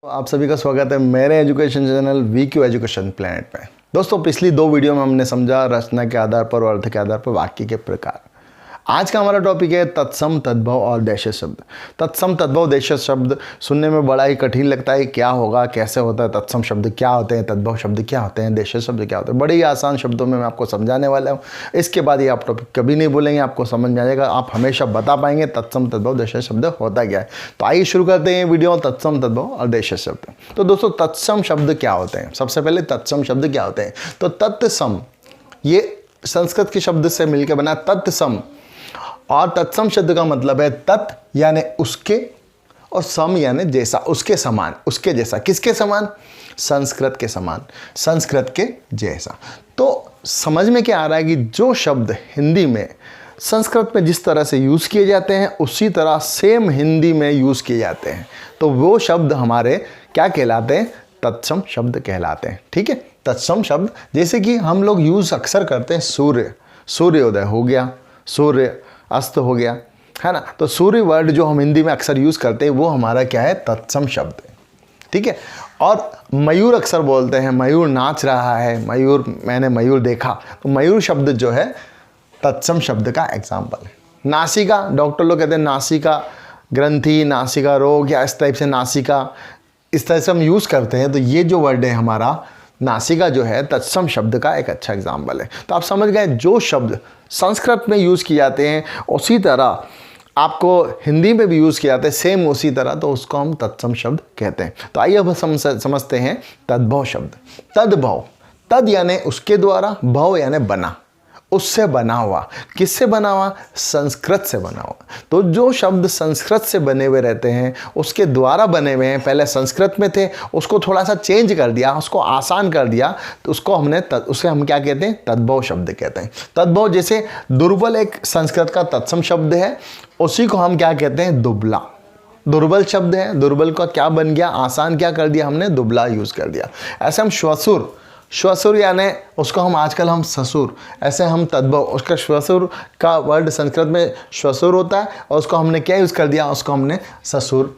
आप सभी का स्वागत है मेरे education channel VQ education planet पे। दोस्तों पिछली दो वीडियो में हमने समझा रचना के आधार पर और अर्थ के आधार पर वाक्य के प्रकार। आज का हमारा टॉपिक है तत्सम, तद्भव और देशज शब्द। तत्सम, तद्भव, देशज शब्द सुनने में बड़ा ही कठिन लगता है। क्या होगा, कैसे होता है, तत्सम शब्द क्या होते हैं, तद्भव शब्द क्या होते हैं, देशज शब्द क्या होते हैं। बड़े ही आसान शब्दों में मैं आपको समझाने वाला हूँ। इसके बाद ये आप टॉपिक कभी नहीं बोलेंगे, आपको समझ में आ जाएगा। आप हमेशा बता पाएंगे तत्सम, तद्भव, देशज शब्द होता क्या है। तो आइए शुरू करते हैं वीडियो तत्सम, तद्भव और देशज शब्द। तो दोस्तों तत्सम शब्द क्या होते हैं। सबसे पहले तत्सम शब्द क्या होते हैं। तो तत्सम ये संस्कृत के शब्द से मिलकर बना तत्सम, और तत्सम शब्द का मतलब है तत् यानी उसके और सम यानी जैसा, उसके समान, उसके जैसा। किसके समान? संस्कृत के समान, संस्कृत के जैसा। तो समझ में क्या आ रहा है कि जो शब्द हिंदी में संस्कृत में जिस तरह से यूज़ किए जाते हैं उसी तरह सेम हिंदी में यूज़ किए जाते हैं, तो वो शब्द हमारे क्या कहलाते हैं? तत्सम शब्द कहलाते हैं। ठीक है, तत्सम शब्द जैसे कि हम लोग यूज़ अक्सर करते हैं सूर्य, सूर्योदय हो गया, सूर्य अस्त हो गया, है ना। तो सूर्य वर्ड जो हम हिंदी में अक्सर यूज़ करते हैं वो हमारा क्या है? तत्सम शब्द है। ठीक है। और मयूर अक्सर बोलते हैं, मयूर नाच रहा है, मयूर, मैंने मयूर देखा, तो मयूर शब्द जो है तत्सम शब्द का एग्जाम्पल है। नासिका, डॉक्टर लोग कहते हैं नासिका ग्रंथि, नासिका रोग, या इस टाइप से नासिका, इस तरह से हम यूज़ करते हैं। तो ये जो वर्ड है हमारा नासिका जो है तत्सम शब्द का एक अच्छा एग्जाम्पल है। तो आप समझ गए, जो शब्द संस्कृत में यूज़ किए जाते हैं उसी तरह आपको हिंदी में भी यूज़ किए जाते हैं, सेम उसी तरह, तो उसको हम तत्सम शब्द कहते हैं। तो आइए अब समझते हैं तद्भव शब्द। तद्भव, तद यानी उसके द्वारा, भव यानी बना, उससे बना हुआ। किससे बना हुआ? संस्कृत से बना हुआ। तो जो शब्द संस्कृत से बने हुए रहते हैं, उसके द्वारा बने हुए हैं, पहले संस्कृत में थे, उसको थोड़ा सा चेंज कर दिया, उसको आसान कर दिया, तो उसको उसे हम क्या कहते हैं? तद्भव शब्द कहते हैं। तद्भव, जैसे दुर्बल एक संस्कृत का तत्सम शब्द है, उसी को हम क्या कहते हैं? दुबला। दुर्बल शब्द है, दुर्बल का क्या बन गया? आसान क्या कर दिया हमने? दुबला यूज़ कर दिया। ऐसे हम श्वसुर, श्वसुर यानी उसको हम आजकल हम ससुर, ऐसे हम तद्भव, उसका श्वसुर का वर्ड संस्कृत में श्वसुर होता है, और उसको हमने क्या यूज़ कर दिया? उसको हमने ससुर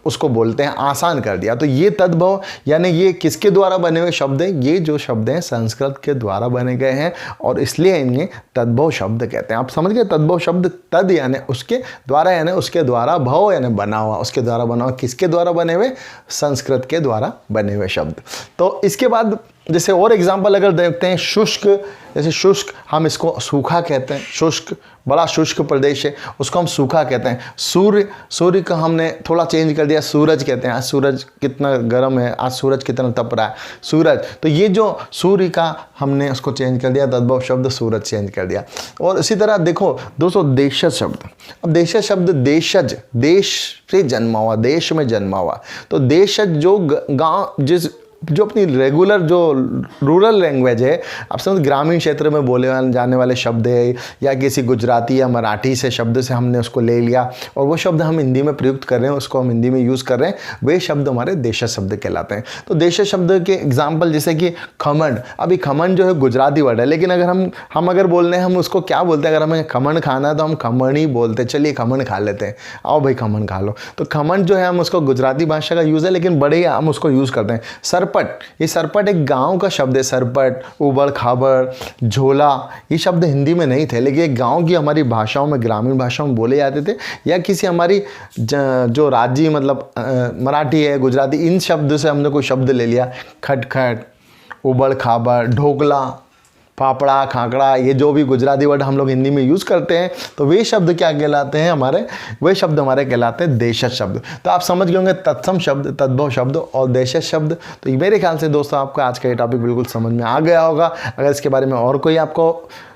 उसको बोलते हैं, आसान कर दिया। तो ये तद्भव यानी ये किसके द्वारा बने हुए शब्द हैं? ये जो शब्द हैं संस्कृत के द्वारा बने गए हैं, और इसलिए इन्हें तद्भव शब्द कहते हैं। आप समझ गए? तद्भव शब्द, तद यानी उसके द्वारा, यानी उसके द्वारा, भव यानी बना हुआ, उसके द्वारा बना हुआ। किसके द्वारा बने हुए? संस्कृत के द्वारा बने हुए शब्द। तो इसके बाद जैसे और एग्जाम्पल अगर देखते हैं, शुष्क, जैसे शुष्क हम इसको सूखा कहते हैं। शुष्क, बड़ा शुष्क प्रदेश है, उसको हम सूखा कहते हैं। सूर्य, सूर्य का हमने थोड़ा चेंज कर दिया, सूरज कहते हैं। आज सूरज कितना गर्म है, आज सूरज कितना तप रहा है, सूरज। तो ये जो सूर्य का हमने उसको चेंज कर दिया, तद्भव शब्द सूरज चेंज कर दिया। और इसी तरह देखो दोस्तों देशज शब्द। अब देशज शब्द, देशज, देश से जन्मा हुआ, देश में जन्मा हुआ। तो देशज जो गाँव, जो अपनी रेगुलर जो रूरल लैंग्वेज है, आप समझ, ग्रामीण क्षेत्र में बोले जाने वाले शब्द है, या किसी गुजराती या मराठी से शब्द से हमने उसको ले लिया और वो शब्द हम हिंदी में प्रयुक्त कर रहे हैं, उसको हम हिंदी में यूज़ कर रहे हैं, वे शब्द हमारे देशज शब्द कहलाते हैं। तो देशज शब्द के एग्जाम्पल जैसे कि खमण। अभी खमण जो है गुजराती वर्ड है, लेकिन अगर हम अगर बोल रहे हैं, हम उसको क्या बोलते हैं? अगर हमें खमण खाना है तो हम खमण ही बोलते हैं। चलिए खमण खा लेते हैं, आओ भाई खमण खा लो। तो खमण जो है हम उसको गुजराती भाषा का यूज़ है, लेकिन बड़े ही हम उसको यूज़ करते हैं। सरपट, ये सरपट एक गांव का शब्द है। सरपट, उबड़ खाबड़, झोला, ये शब्द हिंदी में नहीं थे, लेकिन एक गांव की हमारी भाषाओं में, ग्रामीण भाषाओं में बोले जाते थे, या किसी हमारी जो राज्य मतलब मराठी है, गुजराती, इन शब्द से हमने कोई शब्द ले लिया। खटखट, उबड़ खाबड़, ढोकला, फाफड़ा, खाकड़ा, ये जो भी गुजराती वर्ड हम लोग हिंदी में यूज़ करते हैं, तो वे शब्द क्या कहलाते हैं? हमारे, वे शब्द हमारे कहलाते हैं देशज शब्द। तो आप समझ गए होंगे तत्सम शब्द, तद्भव शब्द और देशज शब्द। तो मेरे ख्याल से दोस्तों आपको आज का ये टॉपिक बिल्कुल समझ में आ गया होगा। अगर इसके बारे में और कोई आपको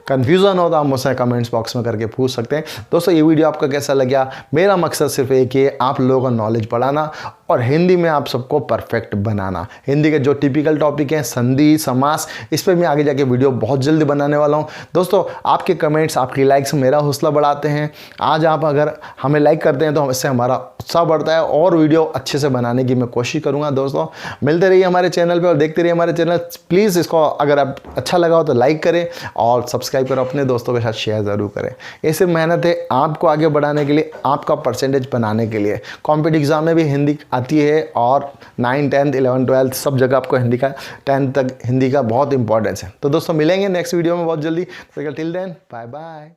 कन्फ्यूज़न हो तो आप मुझसे कमेंट्स बॉक्स में करके पूछ सकते हैं। दोस्तों ये वीडियो आपका कैसा लगा? मेरा मकसद सिर्फ एक ही है, आप लोगों को नॉलेज बढ़ाना और हिंदी में आप सबको परफेक्ट बनाना। हिंदी के जो टिपिकल टॉपिक हैं, संधि, समास, इस पर मैं आगे जाके वीडियो बहुत जल्दी बनाने वाला हूँ। दोस्तों आपके कमेंट्स, आपकी लाइक्स मेरा हौसला बढ़ाते हैं। आज आप अगर हमें लाइक करते हैं तो इससे हमारा उत्साह बढ़ता है और वीडियो अच्छे से बनाने की मैं कोशिश करूँगा। दोस्तों मिलते रहिए हमारे चैनल पर और देखते रहिए हमारे चैनल। प्लीज़ इसको अगर आप अच्छा लगा हो तो लाइक करें और सब्सक्राइब सब्सक्राइब करो, अपने दोस्तों के साथ शेयर ज़रूर करें। ये सिर्फ मेहनत है आपको आगे बढ़ाने के लिए, आपका परसेंटेज बनाने के लिए। कॉम्पिटिटिव एग्जाम में भी हिंदी आती है और 9, 10, 11, 12 सब जगह आपको हिंदी का 10th तक हिंदी का बहुत इंपॉर्टेंस है। तो दोस्तों मिलेंगे नेक्स्ट वीडियो में बहुत जल्दी। Till then bye bye.